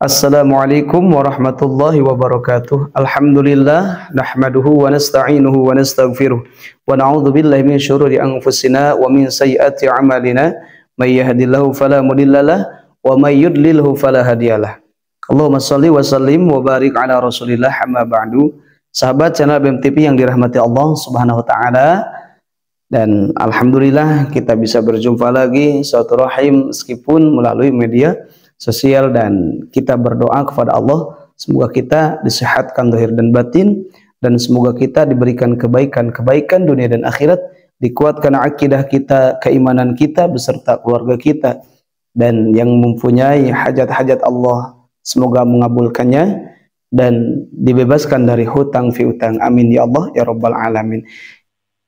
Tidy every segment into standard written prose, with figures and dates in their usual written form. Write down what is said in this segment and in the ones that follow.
Assalamualaikum warahmatullahi wabarakatuh. Alhamdulillah nahmaduhu wa nasta'inuhu wa nastaghfiruh wa na'udzu billahi min syururi anfusina wa min sayyiati a'malina may yahdihillahu fala mudhillalah wa may yudlilhu fala hadiyalah. Allahumma shalli wa sallim wa barik ala Rasulillah amma ba'du. Sahabat channel BMTV yang dirahmati Allah Subhanahu wa taala, dan alhamdulillah kita bisa berjumpa lagi silaturahim meskipun melalui media sosial, dan kita berdoa kepada Allah semoga kita disehatkan zahir dan batin, dan semoga kita diberikan kebaikan dunia dan akhirat, dikuatkan akidah kita, keimanan kita beserta keluarga kita, dan yang mempunyai hajat-hajat Allah semoga mengabulkannya dan dibebaskan dari hutang piutang, amin ya Allah ya rabbal alamin.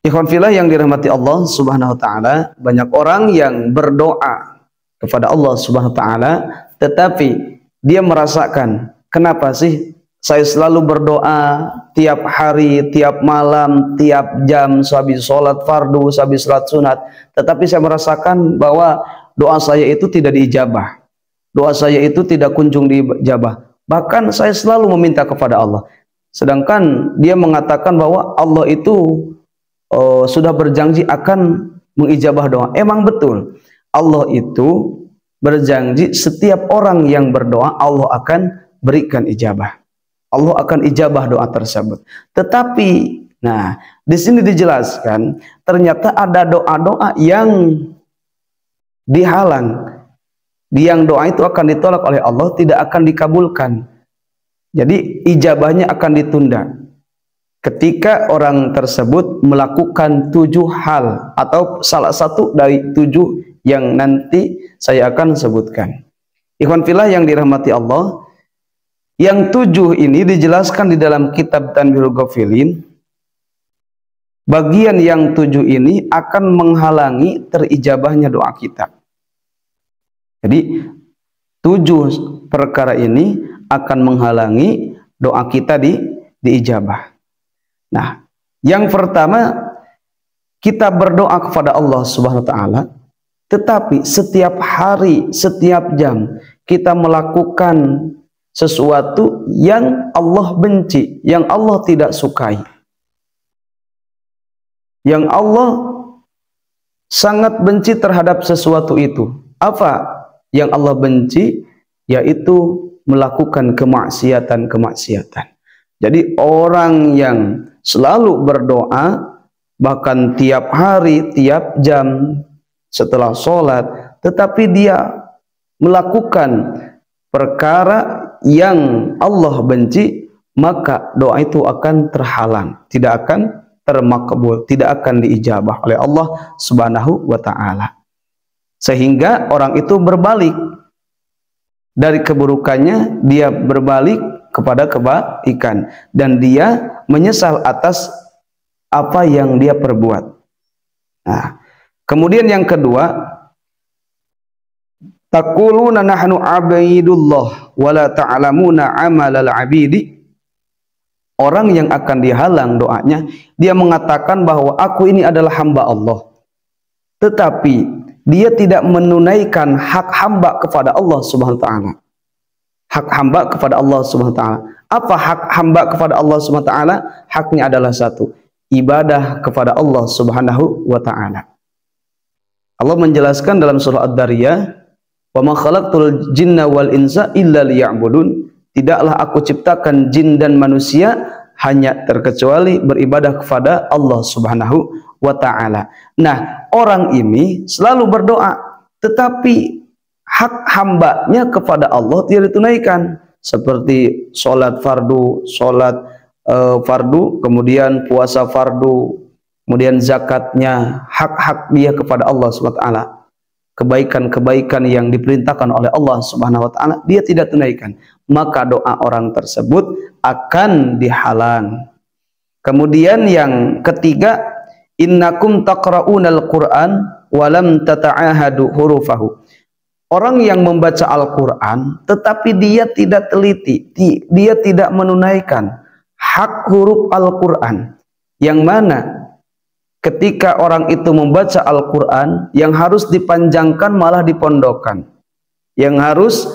Ikhwan fillah yang dirahmati Allah Subhanahu wa taala, banyak orang yang berdoa kepada Allah Subhanahu wa taala, tetapi dia merasakan, kenapa sih saya selalu berdoa tiap hari, tiap malam, tiap jam, sehabis sholat fardu, sehabis sholat sunat, tetapi saya merasakan bahwa doa saya itu tidak diijabah, doa saya itu tidak kunjung diijabah, bahkan saya selalu meminta kepada Allah, sedangkan dia mengatakan bahwa Allah itu sudah berjanji akan mengijabah doa. Emang betul, Allah itu berjanji setiap orang yang berdoa Allah akan berikan ijabah. Allah akan ijabah doa tersebut. Tetapi, nah, di sini dijelaskan ternyata ada doa-doa yang dihalang, yang doa itu akan ditolak oleh Allah, tidak akan dikabulkan. Jadi ijabahnya akan ditunda ketika orang tersebut melakukan 7 hal atau salah satu dari 7 yang nanti saya akan sebutkan. Ikhwan fillah yang dirahmati Allah, yang 7 ini dijelaskan di dalam kitab Tanbihul Ghafilin. Bagian yang 7 ini akan menghalangi terijabahnya doa kita. Jadi 7 perkara ini akan menghalangi doa kita diijabah. Nah, yang pertama, kita berdoa kepada Allah Subhanahu wa taala, tetapi setiap hari, setiap jam kita melakukan sesuatu yang Allah benci, yang Allah tidak sukai, yang Allah sangat benci terhadap sesuatu itu. Apa yang Allah benci? Yaitu melakukan kemaksiatan. Jadi orang yang selalu berdoa, bahkan tiap hari, tiap jam setelah sholat, tetapi dia melakukan perkara yang Allah benci, maka doa itu akan terhalang, tidak akan termakbul, tidak akan diijabah oleh Allah Subhanahu wa taala. Sehingga orang itu berbalik dari keburukannya, dia berbalik kepada kebaikan, dan dia menyesal atas apa yang dia perbuat. Nah, kemudian yang kedua, taquluna nahnu abidullah wa la ta'lamuna amalal abidi. Orang yang akan dihalang doanya, dia mengatakan bahwa aku ini adalah hamba Allah, tetapi dia tidak menunaikan hak hamba kepada Allah Subhanahu wa taala. Hak hamba kepada Allah Subhanahu wa taala. Apa hak hamba kepada Allah Subhanahu wa taala? Haknya adalah satu, ibadah kepada Allah Subhanahu wa taala. Allah menjelaskan dalam surah Ad-Dariyah, "Wa ma khalaqtul jinna wal insa illa liya'budun." Tidaklah aku ciptakan jin dan manusia hanya terkecuali beribadah kepada Allah Subhanahu wa taala. Nah, orang ini selalu berdoa, tetapi hak hambanya kepada Allah tidak ditunaikan, seperti sholat fardu, kemudian puasa fardu, kemudian zakatnya, hak-hak dia kepada Allah Subhanahu wa taala, kebaikan-kebaikan yang diperintahkan oleh Allah Subhanahu wa taala dia tidak tunaikan, maka doa orang tersebut akan dihalang. Kemudian yang ketiga, innakum taqra'unal Qur'an wa lam tata'ahadu hurufahu. Orang yang membaca Al-Quran tetapi dia tidak teliti, dia tidak menunaikan hak huruf Al-Quran, yang mana ketika orang itu membaca Al-Quran, yang harus dipanjangkan malah dipondokkan, yang harus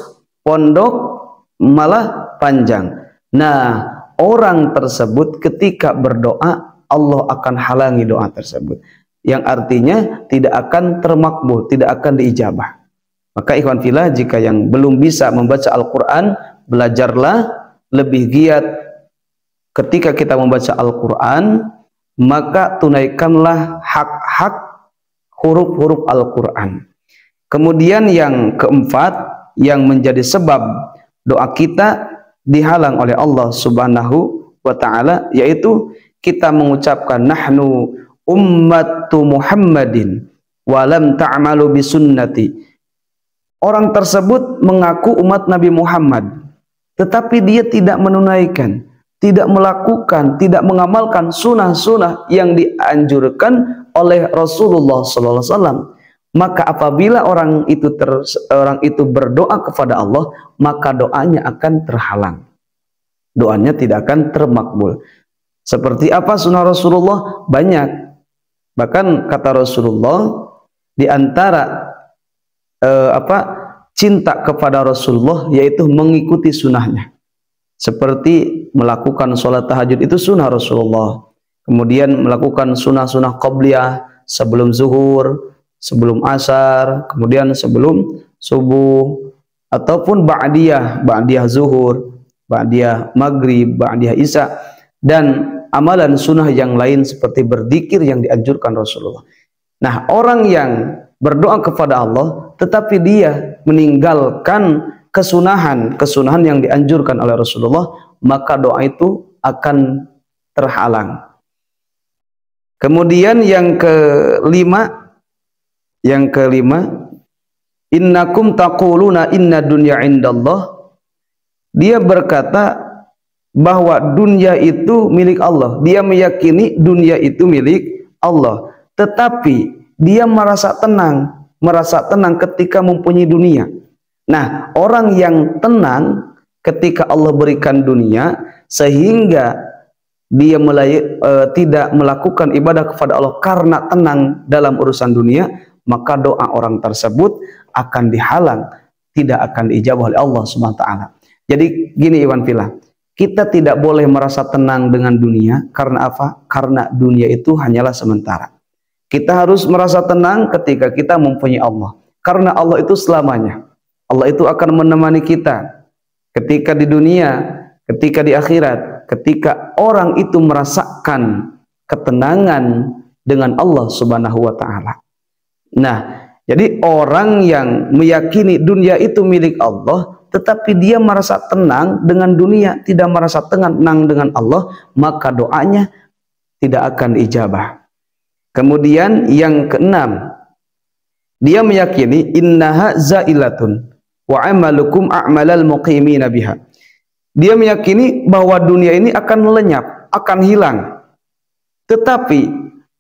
pondok malah panjang. Nah, orang tersebut ketika berdoa, Allah akan halangi doa tersebut, yang artinya tidak akan termakbul, tidak akan diijabah. Maka ikhwan fillah, jika yang belum bisa membaca Al-Quran, belajarlah lebih giat. Ketika kita membaca Al-Quran, maka tunaikanlah hak-hak huruf-huruf Al-Quran. Kemudian yang keempat, yang menjadi sebab doa kita dihalang oleh Allah Subhanahu wa ta'ala, yaitu kita mengucapkan nahnu ummatu Muhammadin walam ta'malu bisunnati. Orang tersebut mengaku umat Nabi Muhammad, tetapi dia tidak menunaikan, tidak melakukan, tidak mengamalkan sunnah-sunnah yang dianjurkan oleh Rasulullah SAW. Maka apabila orang itu berdoa kepada Allah, maka doanya akan terhalang, doanya tidak akan termakbul. Seperti apa sunnah Rasulullah? Banyak. Bahkan kata Rasulullah, di antara cinta kepada Rasulullah yaitu mengikuti sunnahnya. Seperti melakukan sholat tahajud, itu sunnah Rasulullah. Kemudian melakukan sunnah-sunnah qabliyah sebelum zuhur, sebelum asar, kemudian sebelum subuh, ataupun ba'diyah zuhur, ba'diyah maghrib, ba'diyah isya, dan amalan sunnah yang lain seperti berzikir yang dianjurkan Rasulullah. Nah, orang yang berdoa kepada Allah tetapi dia meninggalkan kesunahan yang dianjurkan oleh Rasulullah, maka doa itu akan terhalang. Kemudian yang kelima, innakum taquluna inna dunya indallah. Dia berkata bahwa dunia itu milik Allah. Dia meyakini dunia itu milik Allah, tetapi dia merasa tenang ketika mempunyai dunia. Nah, orang yang tenang ketika Allah berikan dunia, sehingga dia tidak melakukan ibadah kepada Allah karena tenang dalam urusan dunia, maka doa orang tersebut akan dihalang, tidak akan diijabah oleh Allah Subhanahu wa ta'ala. Jadi gini Iwan Fillah, kita tidak boleh merasa tenang dengan dunia. Karena apa? Karena dunia itu hanyalah sementara. Kita harus merasa tenang ketika kita mempunyai Allah, karena Allah itu selamanya. Allah itu akan menemani kita ketika di dunia, ketika di akhirat, ketika orang itu merasakan ketenangan dengan Allah Subhanahu wa ta'ala. Nah, jadi orang yang meyakini dunia itu milik Allah, tetapi dia merasa tenang dengan dunia, tidak merasa tenang dengan Allah, maka doanya tidak akan diijabah. Kemudian yang keenam, dia meyakini innaha zailatun wa amalukum a'malal muqimina biha. Dia meyakini bahwa dunia ini akan lenyap, akan hilang. Tetapi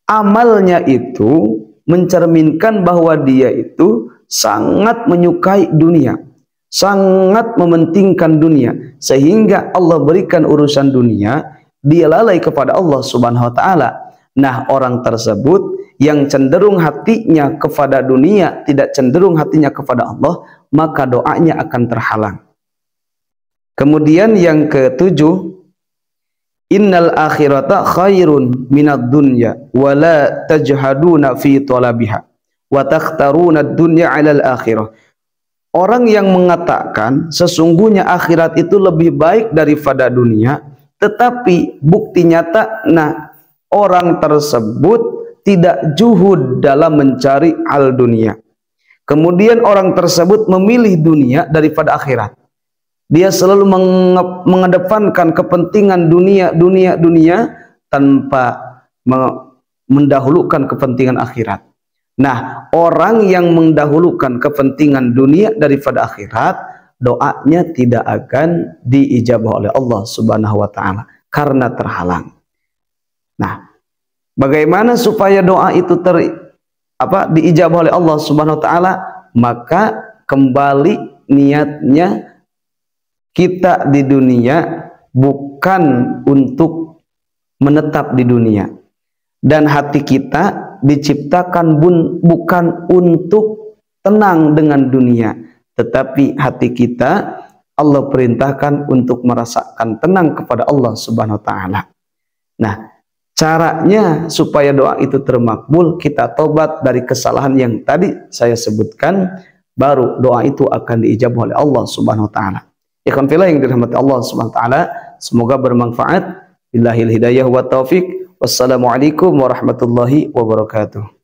amalnya itu mencerminkan bahwa dia itu sangat menyukai dunia, sangat mementingkan dunia, sehingga Allah berikan urusan dunia, dia lalai kepada Allah Subhanahu wa ta'ala. Nah, orang tersebut yang cenderung hatinya kepada dunia, tidak cenderung hatinya kepada Allah, maka doanya akan terhalang. Kemudian yang ketujuh, innal akhirata khairun minad dunya wa la tajhaduna fi talabiha wa takhtaruna ad-dunya 'alal akhirah. Orang yang mengatakan sesungguhnya akhirat itu lebih baik daripada dunia, tetapi bukti nyata, orang tersebut tidak juhud dalam mencari hal dunia. Kemudian orang tersebut memilih dunia daripada akhirat. Dia selalu mengedepankan kepentingan dunia tanpa mendahulukan kepentingan akhirat. Nah, orang yang mendahulukan kepentingan dunia daripada akhirat, doanya tidak akan diijabah oleh Allah Subhanahu wa ta'ala karena terhalang. Nah, bagaimana supaya doa itu diijabah oleh Allah Subhanahu wa ta'ala? Maka kembali niatnya kita di dunia bukan untuk menetap di dunia, dan hati kita diciptakan bukan untuk tenang dengan dunia, tetapi hati kita Allah perintahkan untuk merasakan tenang kepada Allah Subhanahu wa taala. Nah, caranya supaya doa itu termakbul, kita tobat dari kesalahan yang tadi saya sebutkan, baru doa itu akan diijabah oleh Allah Subhanahu wa taala. Ikhwan fillah yang dirahmati Allah Subhanahu wa taala, semoga bermanfaat. Billahil hidayah wa taufik. Wassalamualaikum warahmatullahi wabarakatuh.